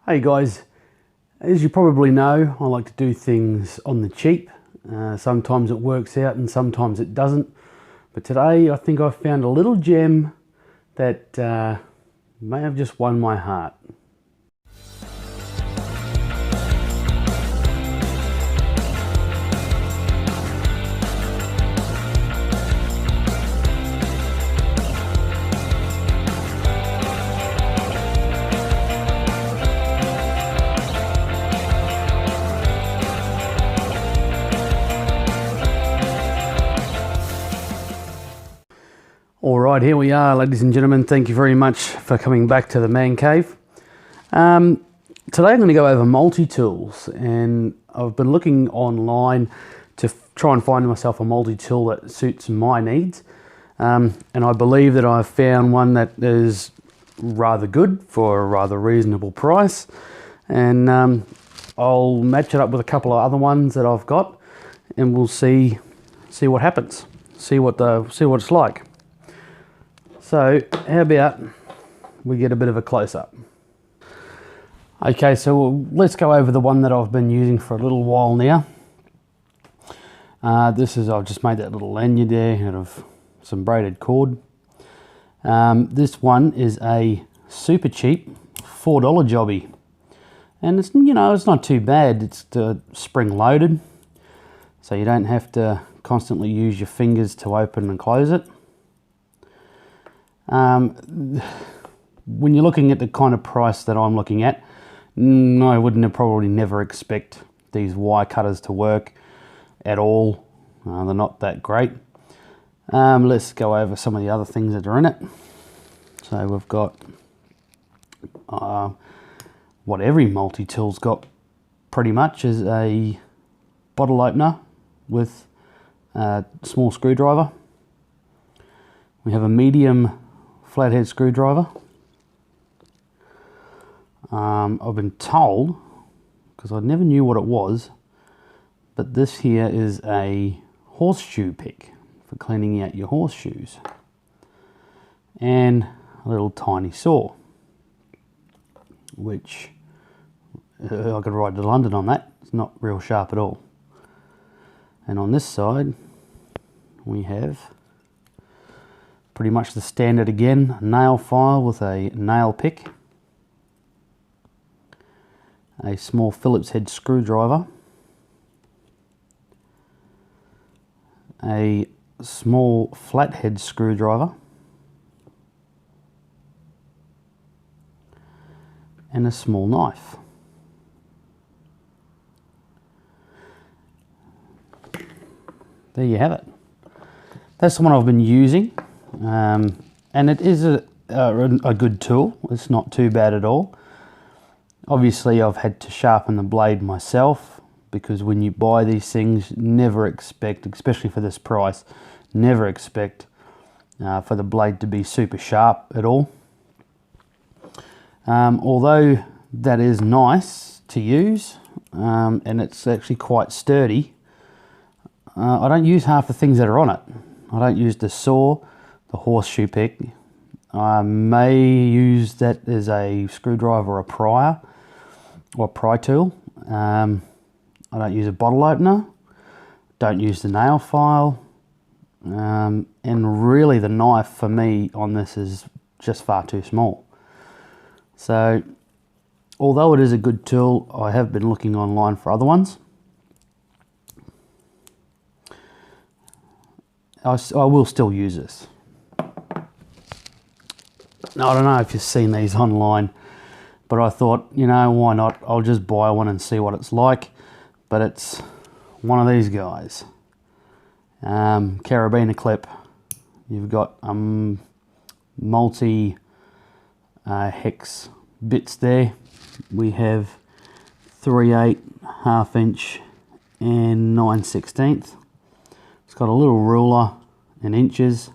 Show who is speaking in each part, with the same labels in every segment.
Speaker 1: Hey guys, as you probably know, I like to do things on the cheap. Sometimes it works out and sometimes it doesn't. But today I think I found a little gem that may have just won my heart. Alright, here we are, ladies and gentlemen. Thank you very much for coming back to the man cave. Today I'm going to go over multi-tools, and I've been looking online to try and find myself a multi-tool that suits my needs. And I believe that I've found one that is rather good for a rather reasonable price. And I'll match it up with a couple of other ones that I've got, and we'll see what happens. See what it's like. So how about we get a bit of a close-up. Okay, so let's go over the one that I've been using for a little while now. I've just made that little lanyard there out of some braided cord. This one is a super cheap $4 jobby, and it's not too bad. It's spring loaded, so you don't have to constantly use your fingers to open and close it. When you're looking at the kind of price that I'm looking at, I wouldn't probably never expect these wire cutters to work at all. They're not that great. Let's go over some of the other things that are in it. So we've got what every multi-tool's got pretty much is a bottle opener with a small screwdriver. We have a medium flathead screwdriver. I've been told, because I never knew what it was, but this here is a horseshoe pick for cleaning out your horseshoes, and a little tiny saw, which I could ride to London on that. It's not real sharp at all. And on this side we have pretty much the standard again, a nail file with a nail pick, a small Phillips head screwdriver, a small flathead screwdriver, and a small knife. There you have it. That's the one I've been using. And it is a good tool. It's not too bad at all. Obviously I've had to sharpen the blade myself, because when you buy these things, never expect, especially for this price, never expect for the blade to be super sharp at all. Although that is nice to use, and it's actually quite sturdy, I don't use half the things that are on it. I don't use the saw, the horseshoe pick. I may use that as a screwdriver or a pry tool. I don't use a bottle opener, don't use the nail file, and really the knife for me on this is just far too small. So although it is a good tool, I have been looking online for other ones. I will still use this. Now, I don't know if you've seen these online, but I thought, why not? I'll just buy one and see what it's like. But it's one of these guys. Carabiner clip. You've got multi hex bits there. We have 3/8, 1/2 inch, and 9/16. It's got a little ruler in inches,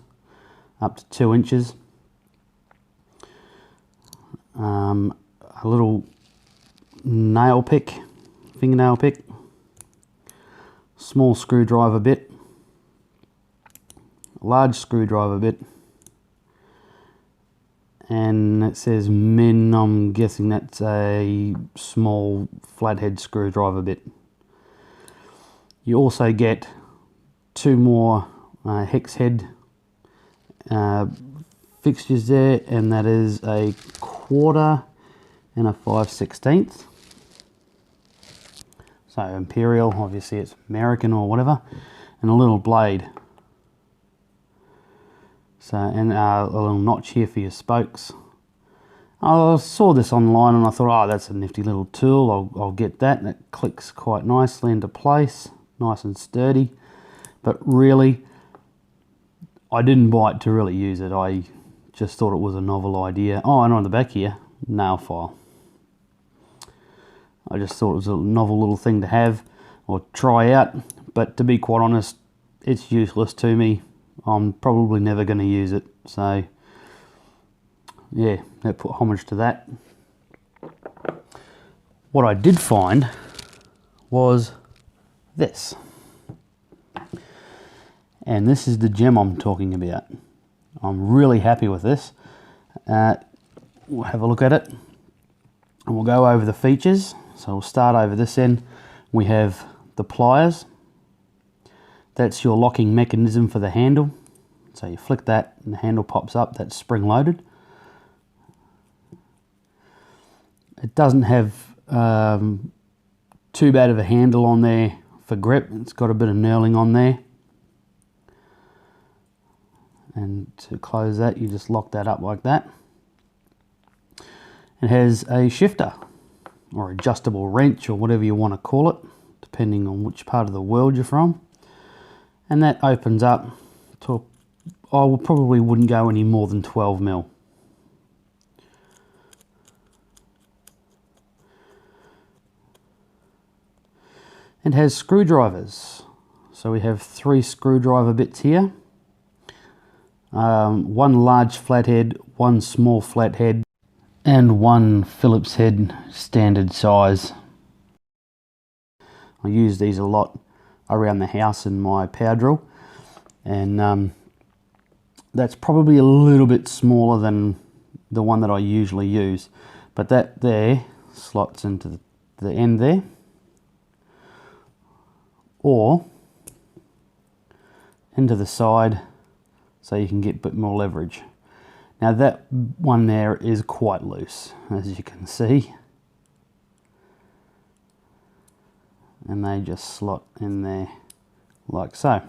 Speaker 1: up to 2 inches. A little nail pick, fingernail pick, small screwdriver bit, large screwdriver bit, and it says Min. I'm guessing that's a small flathead screwdriver bit. You also get 2 more hex head fixtures there, and that is a 1/4 and a 5/16. So Imperial, obviously it's American or whatever, and a little blade. So, and a little notch here for your spokes. I saw this online and I thought, oh, that's a nifty little tool. I'll get that, and it clicks quite nicely into place, nice and sturdy. But really, I didn't buy it to really use it. I just thought it was a novel idea. Oh, and on the back here, nail file. I just thought it was a novel little thing to have or try out, but to be quite honest, it's useless to me. I'm probably never going to use it, so yeah, that put homage to that. What I did find was this, and this is the gem I'm talking about. I'm really happy with this. We'll have a look at it and we'll go over the features. So we'll start over this end. We have the pliers. That's your locking mechanism for the handle. So you flick that and the handle pops up. That's spring loaded. It doesn't have too bad of a handle on there for grip. It's got a bit of knurling on there. And to close that, you just lock that up like that. It has a shifter or adjustable wrench or whatever you want to call it, depending on which part of the world you're from. And that opens up to, I probably wouldn't go any more than 12 mil. It has screwdrivers. So we have 3 screwdriver bits here. 1 large flathead, 1 small flathead, and 1 Phillips head standard size. I use these a lot around the house in my power drill, and that's probably a little bit smaller than the one that I usually use, but that there slots into the end there, or into the side so you can get a bit more leverage. Now that one there is quite loose, as you can see, and they just slot in there like so.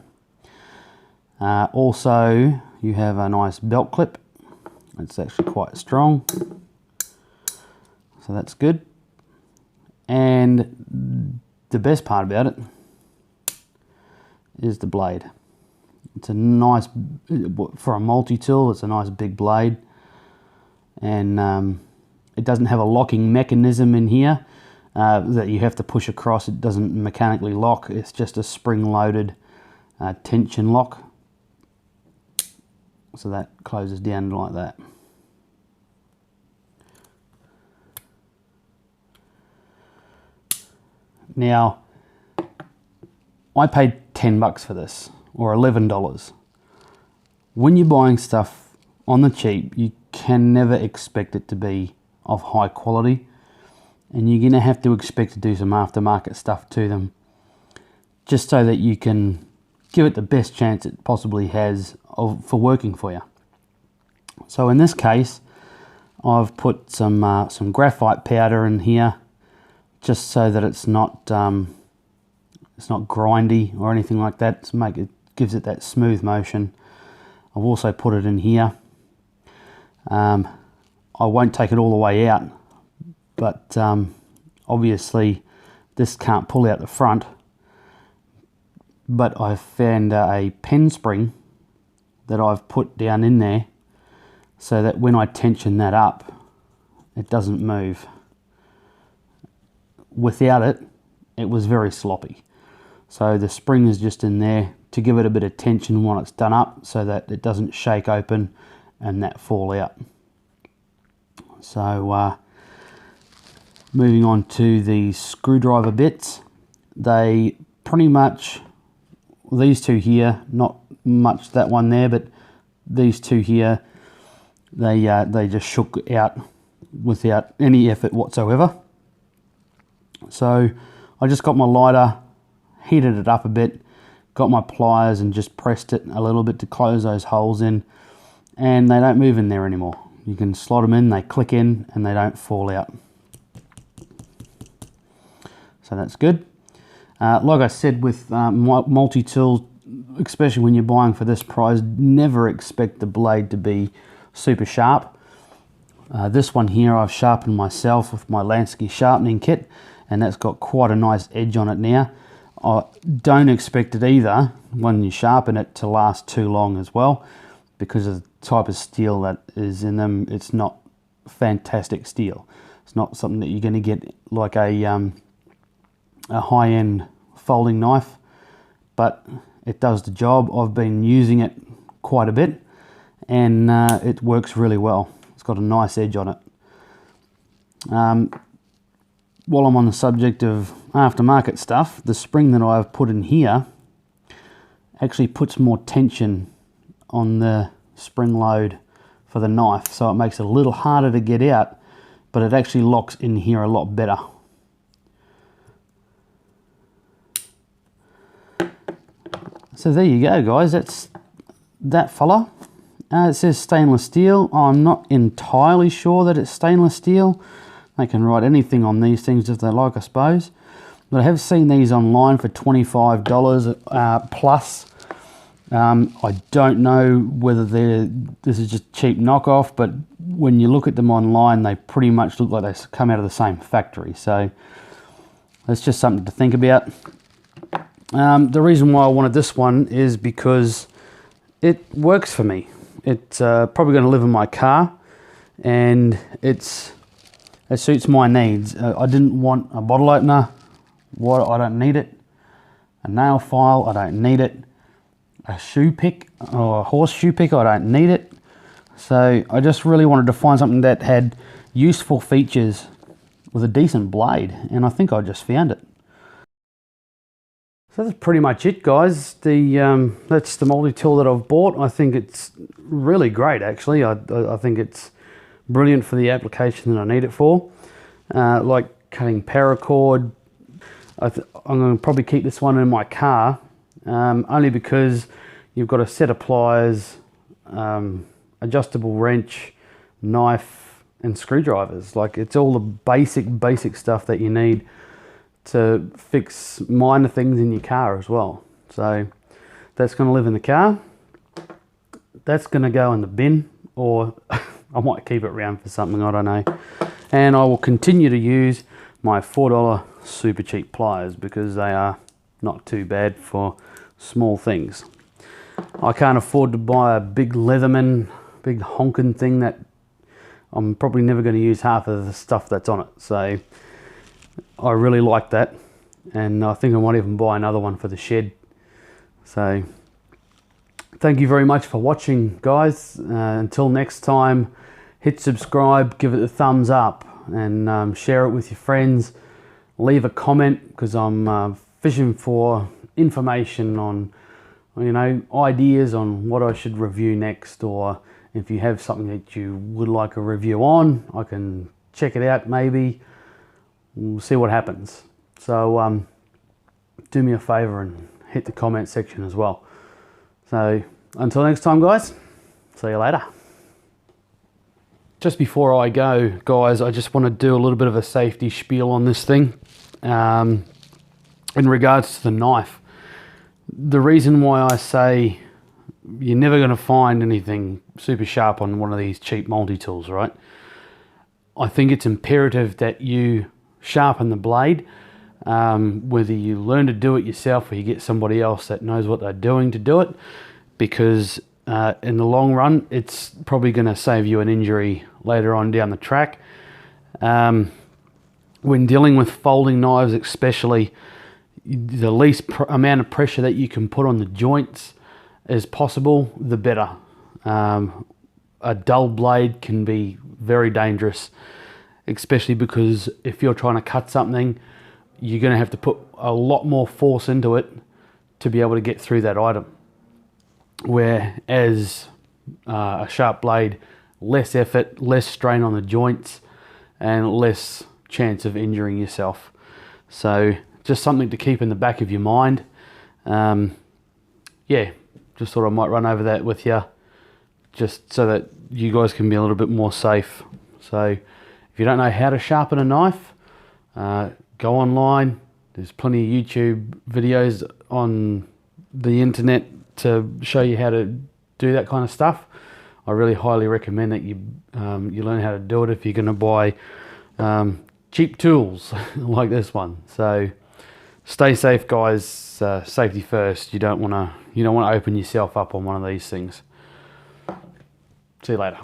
Speaker 1: Also, you have a nice belt clip. It's actually quite strong, so that's good. And the best part about it is the blade. It's a nice, for a multi-tool, it's a nice big blade, and it doesn't have a locking mechanism in here that you have to push across. It doesn't mechanically lock. It's just a spring-loaded tension lock. So that closes down like that. Now, I paid 10 bucks for this, or $11. When you're buying stuff on the cheap, you can never expect it to be of high quality, and you're going to have to expect to do some aftermarket stuff to them, just so that you can give it the best chance it possibly has for working for you. So in this case, I've put some graphite powder in here, just so that it's not grindy or anything like that. To gives it that smooth motion. I've also put it in here. I won't take it all the way out, but obviously this can't pull out the front. But I've found a pen spring that I've put down in there, so that when I tension that up, it doesn't move. Without it, it was very sloppy. So the spring is just in there to give it a bit of tension when it's done up, so that it doesn't shake open and that fall out. So moving on to the screwdriver bits, they pretty much, these two here, not much that one there, but these two here they just shook out without any effort whatsoever. So I just got my lighter, heated it up a bit, got my pliers and just pressed it a little bit to close those holes in, and they don't move in there anymore. You can slot them in, they click in and they don't fall out. So that's good. Like I said, with multi-tools, especially when you're buying for this price, never expect the blade to be super sharp. This one here I've sharpened myself with my Lansky sharpening kit, and that's got quite a nice edge on it now. I don't expect it either, when you sharpen it, to last too long as well, because of the type of steel that is in them. It's not fantastic steel. It's not something that you're going to get like a high-end folding knife, but it does the job. I've been using it quite a bit, and it works really well. It's got a nice edge on it. While I'm on the subject of aftermarket stuff, the spring that I've put in here actually puts more tension on the spring load for the knife, so it makes it a little harder to get out, but it actually locks in here a lot better. So there you go, guys. That's that fella. It says stainless steel. I'm not entirely sure that it's stainless steel. They can write anything on these things if they like, I suppose. But I have seen these online for $25 plus. I don't know whether this is just cheap knockoff, but when you look at them online, they pretty much look like they come out of the same factory. So that's just something to think about. The reason why I wanted this one is because it works for me. It's probably going to live in my car, and it suits my needs. I didn't want a bottle opener. I don't need it. A nail file, I don't need it. A shoe pick or a horseshoe pick, I don't need it. So I just really wanted to find something that had useful features with a decent blade, and I think I just found it. So that's pretty much it, guys. That's the multi-tool that I've bought. I think it's really great, actually. I think it's brilliant for the application that I need it for. Like cutting paracord. I'm going to probably keep this one in my car, only because you've got a set of pliers, adjustable wrench, knife, and screwdrivers. Like, it's all the basic stuff that you need to fix minor things in your car as well. So that's going to live in the car. That's going to go in the bin, or I might keep it around for something, I don't know. And I will continue to use my $4 super cheap pliers, because they are not too bad for small things. I can't afford to buy a big Leatherman, big honking thing that I'm probably never going to use half of the stuff that's on it. So I really like that, and I think I might even buy another one for the shed. So thank you very much for watching, guys. Until next time, hit subscribe, give it a thumbs up, and share it with your friends. Leave a comment, because I'm fishing for information on, you know, ideas on what I should review next, or if you have something that you would like a review on, I can check it out maybe. We'll see what happens. So do me a favor and hit the comment section as well. So until next time, guys, see you later. Just before I go, guys, I just want to do a little bit of a safety spiel on this thing. In regards to the knife, the reason why I say you're never going to find anything super sharp on one of these cheap multi-tools, right? I think it's imperative that you sharpen the blade, whether you learn to do it yourself or you get somebody else that knows what they're doing to do it, because in the long run, it's probably going to save you an injury later on down the track. When dealing with folding knives especially, the least amount of pressure that you can put on the joints as possible, the better. A dull blade can be very dangerous, especially because if you're trying to cut something, you're going to have to put a lot more force into it to be able to get through that item. Whereas a sharp blade less effort, less strain on the joints, and less chance of injuring yourself. So just something to keep in the back of your mind. Yeah, just thought I might run over that with you, just so that you guys can be a little bit more safe. So if you don't know how to sharpen a knife, go online. There's plenty of YouTube videos on the internet to show you how to do that kind of stuff. I really highly recommend that you learn how to do it if you're going to buy cheap tools like this one. So stay safe, guys. Safety first. You don't want to open yourself up on one of these things. See you later.